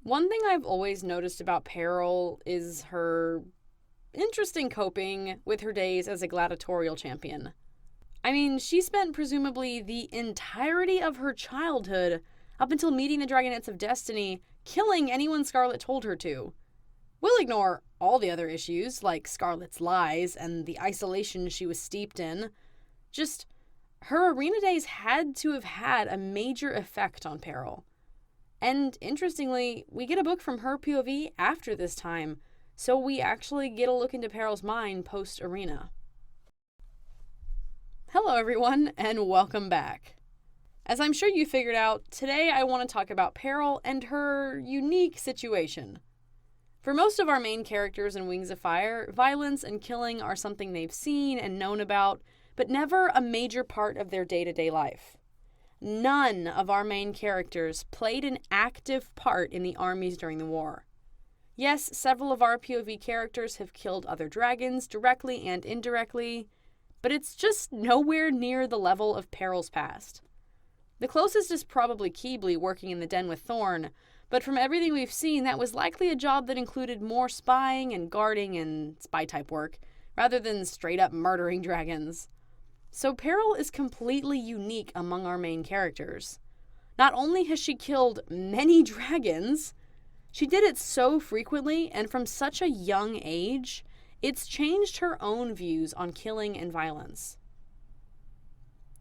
One thing I've always noticed about Peril is her interesting coping with her days as a gladiatorial champion. I mean, she spent presumably the entirety of her childhood, up until meeting the Dragonettes of Destiny, killing anyone Scarlet told her to. We'll ignore all the other issues, like Scarlet's lies and the isolation she was steeped in. Just, her arena days had to have had a major effect on Peril. And interestingly, we get a book from her POV after this time, so we actually get a look into Peril's mind post-arena. Hello everyone, and welcome back. As I'm sure you figured out, today I want to talk about Peril and her unique situation. For most of our main characters in Wings of Fire, violence and killing are something they've seen and known about, but never a major part of their day-to-day life. None of our main characters played an active part in the armies during the war. Yes, several of our POV characters have killed other dragons directly and indirectly, but it's just nowhere near the level of Peril's past. The closest is probably Keebly working in the den with Thorn, but from everything we've seen, that was likely a job that included more spying and guarding and spy-type work, rather than straight-up murdering dragons. So Peril is completely unique among our main characters. Not only has she killed many dragons, she did it so frequently and from such a young age, it's changed her own views on killing and violence.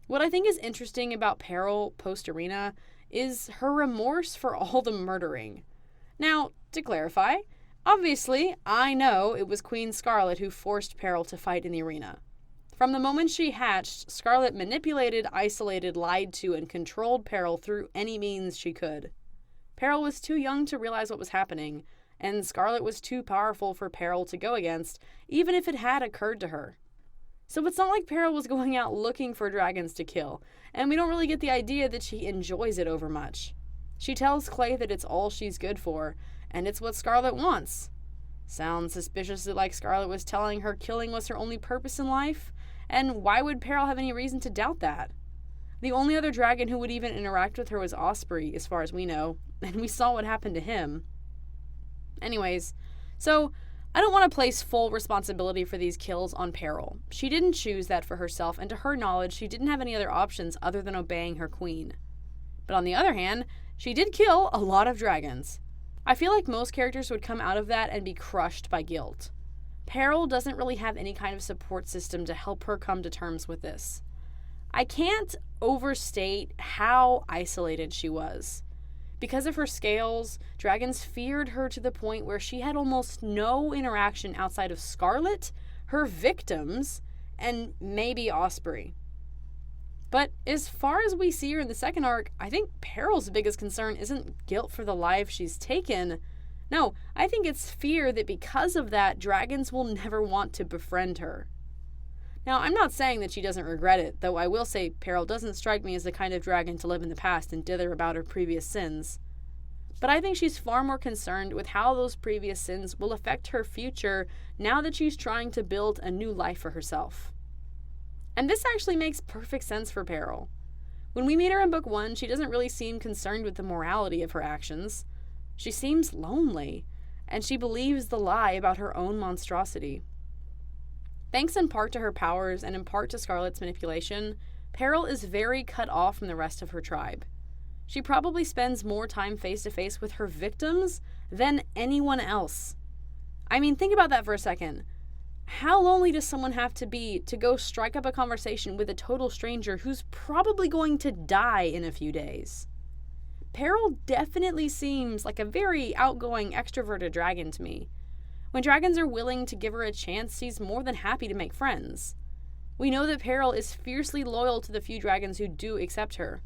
What I think is interesting about Peril post-arena is her remorse for all the murdering. Now, to clarify, obviously, I know it was Queen Scarlet who forced Peril to fight in the arena. From the moment she hatched, Scarlet manipulated, isolated, lied to, and controlled Peril through any means she could. Peril was too young to realize what was happening, and Scarlet was too powerful for Peril to go against, even if it had occurred to her. So it's not like Peril was going out looking for dragons to kill, and we don't really get the idea that she enjoys it over much. She tells Clay that it's all she's good for, and it's what Scarlet wants. Sounds suspiciously like Scarlet was telling her killing was her only purpose in life, and why would Peril have any reason to doubt that? The only other dragon who would even interact with her was Osprey, as far as we know, and we saw what happened to him. Anyways, so I don't want to place full responsibility for these kills on Peril. She didn't choose that for herself, and to her knowledge, she didn't have any other options other than obeying her queen. But on the other hand, she did kill a lot of dragons. I feel like most characters would come out of that and be crushed by guilt. Peril doesn't really have any kind of support system to help her come to terms with this. I can't overstate how isolated she was. Because of her scales, dragons feared her to the point where she had almost no interaction outside of Scarlet, her victims, and maybe Osprey. But as far as we see her in the second arc, I think Peril's biggest concern isn't guilt for the life she's taken. No, I think it's fear that because of that, dragons will never want to befriend her. Now, I'm not saying that she doesn't regret it, though I will say Peril doesn't strike me as the kind of dragon to live in the past and dither about her previous sins. But I think she's far more concerned with how those previous sins will affect her future now that she's trying to build a new life for herself. And this actually makes perfect sense for Peril. When we meet her in Book 1, she doesn't really seem concerned with the morality of her actions. She seems lonely, and she believes the lie about her own monstrosity. Thanks in part to her powers and in part to Scarlet's manipulation, Peril is very cut off from the rest of her tribe. She probably spends more time face-to-face with her victims than anyone else. I mean, think about that for a second. How lonely does someone have to be to go strike up a conversation with a total stranger who's probably going to die in a few days? Peril definitely seems like a very outgoing, extroverted dragon to me. When dragons are willing to give her a chance, she's more than happy to make friends. We know that Peril is fiercely loyal to the few dragons who do accept her,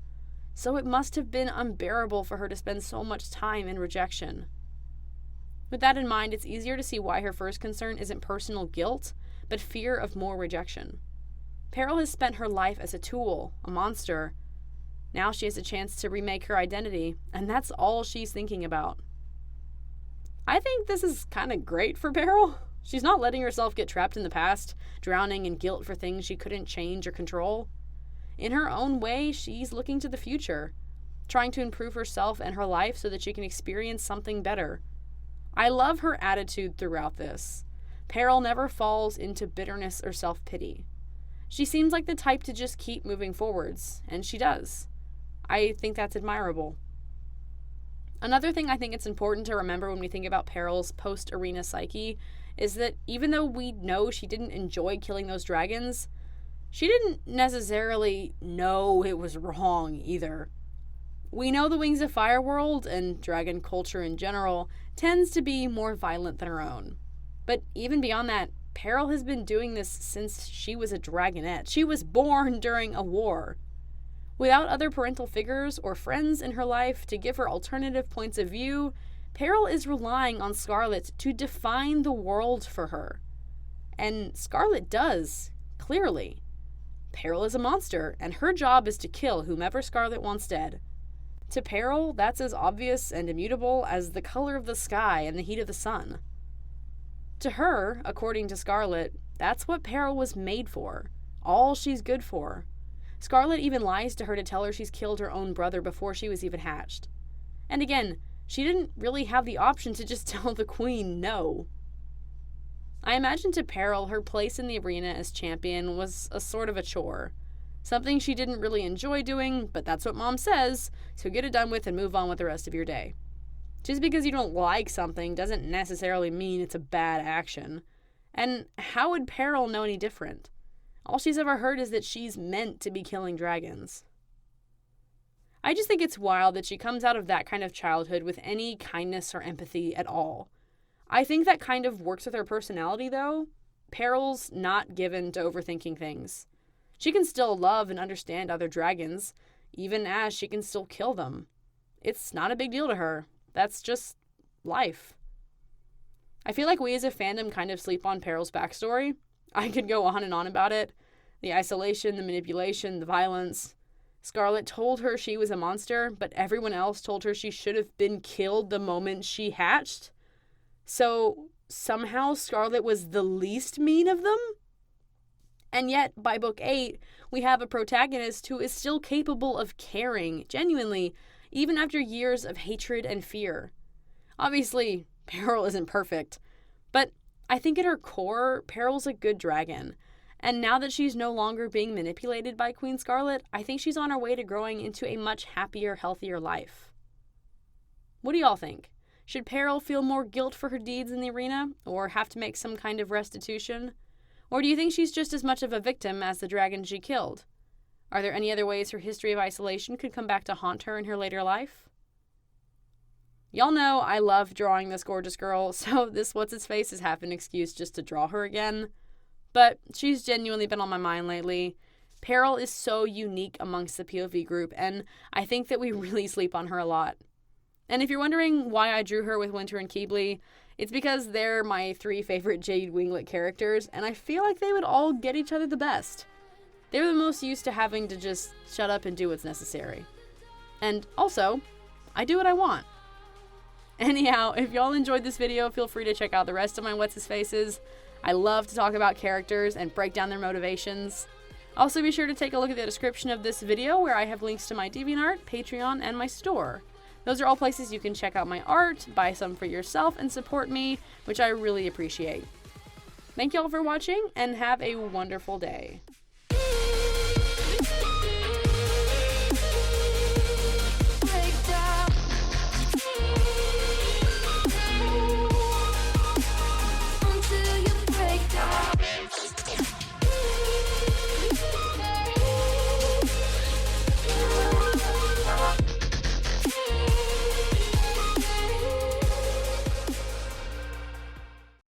so it must have been unbearable for her to spend so much time in rejection. With that in mind, it's easier to see why her first concern isn't personal guilt, but fear of more rejection. Peril has spent her life as a tool, a monster. Now she has a chance to remake her identity, and that's all she's thinking about. I think this is kind of great for Peril. She's not letting herself get trapped in the past, drowning in guilt for things she couldn't change or control. In her own way, she's looking to the future, trying to improve herself and her life so that she can experience something better. I love her attitude throughout this. Peril never falls into bitterness or self-pity. She seems like the type to just keep moving forwards, and she does. I think that's admirable. Another thing I think it's important to remember when we think about Peril's post-arena psyche is that even though we know she didn't enjoy killing those dragons, she didn't necessarily know it was wrong either. We know the Wings of Fire world, and dragon culture in general, tends to be more violent than our own. But even beyond that, Peril has been doing this since she was a dragonette. She was born during a war. Without other parental figures or friends in her life to give her alternative points of view, Peril is relying on Scarlet to define the world for her. And Scarlet does, clearly. Peril is a monster, and her job is to kill whomever Scarlet wants dead. To Peril, that's as obvious and immutable as the color of the sky and the heat of the sun. To her, according to Scarlet, that's what Peril was made for, all she's good for. Scarlet even lies to her to tell her she's killed her own brother before she was even hatched. And again, she didn't really have the option to just tell the queen no. I imagine to Peril, her place in the arena as champion was a sort of a chore. Something she didn't really enjoy doing, but that's what Mom says, so get it done with and move on with the rest of your day. Just because you don't like something doesn't necessarily mean it's a bad action. And how would Peril know any different? All she's ever heard is that she's meant to be killing dragons. I just think it's wild that she comes out of that kind of childhood with any kindness or empathy at all. I think that kind of works with her personality, though. Peril's not given to overthinking things. She can still love and understand other dragons, even as she can still kill them. It's not a big deal to her. That's just life. I feel like we as a fandom kind of sleep on Peril's backstory. I could go on and on about it. The isolation, the manipulation, the violence. Scarlet told her she was a monster, but everyone else told her she should have been killed the moment she hatched. So somehow Scarlet was the least mean of them? And yet, by book 8, we have a protagonist who is still capable of caring, genuinely, even after years of hatred and fear. Obviously, Peril isn't perfect, but I think at her core, Peril's a good dragon. And now that she's no longer being manipulated by Queen Scarlet, I think she's on her way to growing into a much happier, healthier life. What do y'all think? Should Peril feel more guilt for her deeds in the arena, or have to make some kind of restitution? Or do you think she's just as much of a victim as the dragon she killed? Are there any other ways her history of isolation could come back to haunt her in her later life? Y'all know I love drawing this gorgeous girl, so this What's-Its-Face is half an excuse just to draw her again. But she's genuinely been on my mind lately. Peril is so unique amongst the POV group, and I think that we really sleep on her a lot. And if you're wondering why I drew her with Winter and Keebly, it's because they're my 3 favorite Jade Winglet characters, and I feel like they would all get each other the best. They're the most used to having to just shut up and do what's necessary. And also, I do what I want. Anyhow, if y'all enjoyed this video, feel free to check out the rest of my What's-His-Faces. I love to talk about characters and break down their motivations. Also, be sure to take a look at the description of this video where I have links to my DeviantArt, Patreon, and my store. Those are all places you can check out my art, buy some for yourself, and support me, which I really appreciate. Thank y'all for watching, and have a wonderful day.